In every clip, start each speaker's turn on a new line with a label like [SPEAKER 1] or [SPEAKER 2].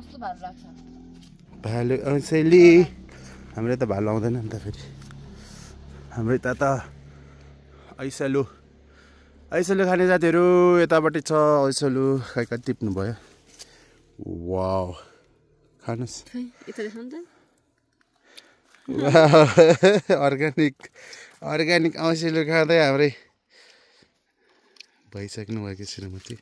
[SPEAKER 1] कस्तो भालो लाग्छ
[SPEAKER 2] भालु औँसेली हाम्रो त भालु आउँदैन नि त फेरि हाम्रो यता त ऐसलु खाने जातिहरू यतापट्टि छ ऐसलु खै कति टिप्नु भयो वाउ खानुस् अर्ग्यानिक औँसेलु खाँदै हाम्रै भइसक्नु भएको श्रीमती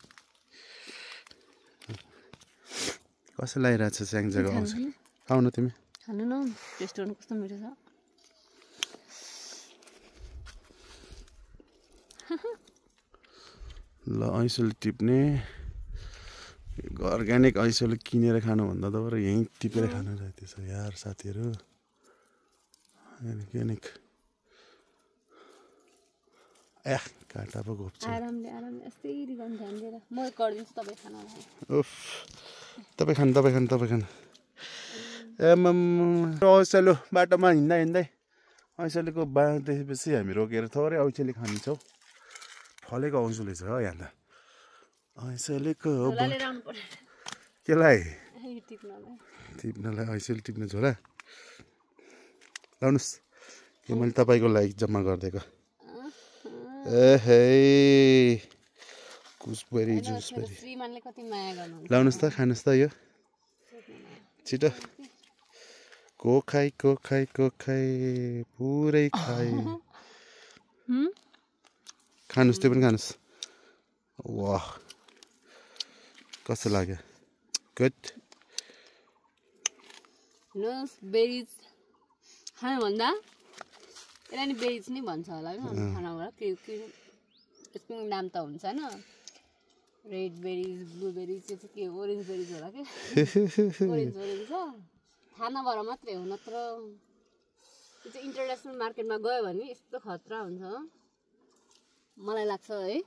[SPEAKER 2] कसो लागिरहेको छ स्याङ्जाको आउँछ खाउन तिमी
[SPEAKER 1] खानु न टेस्ट गर्नु कस्तो मिठो छ
[SPEAKER 2] ल ऐसलु टिप्ने अर्ग्यानिक ऐसलु किनेर खानुभन्दा त बरु यहीँ टिपेर खानु रहेछ यार साथीहरू अर्ग्यानिक ए काँटा पो घोप्छ
[SPEAKER 1] आरामले यस्तै गर्नु ध्यान दिएर म गरिदिन्छु तपाईँ खानलाई
[SPEAKER 2] उफ तपाईँ खानु ऐसलु बाटोमा हिँड्दै ऐसलुको बाँ देखेपछि हामी रोकेर थोरै औँसेली खान्छौँ फलेको औँसुली छ हो यहाँ त ऐसलुको केलाई टिप्नलाई ऐसलु टिप्न झोला लाउनुहोस् यो मैले तपाईँको लागि जम्मा गरिदिएको गुसबेरी जुसबेरी लाउनुहोस् त खानुहोस् त यो छिटो कोखाइ पुरै खाइ खानुहोस् त्यो पनि खानुहोस् वाह कस्तो लाग्यो गुड
[SPEAKER 1] बेरिज खानुभन्दा यसलाई नि बेरिज नै भन्छ होला खानाबाट त्यसको नाम त हुन्छ होइन रेड बेरिज ब्लू बेरिज त्यो चाहिँ के ओरेन्ज बेरिज होला कि ओरेन्ज छ थाहा नभएर मात्रै हो नत्र त्यो चाहिँ इन्टरनेसनल मार्केटमा गयो भने यस्तो खतरा हुन्छ मलाई लाग्छ है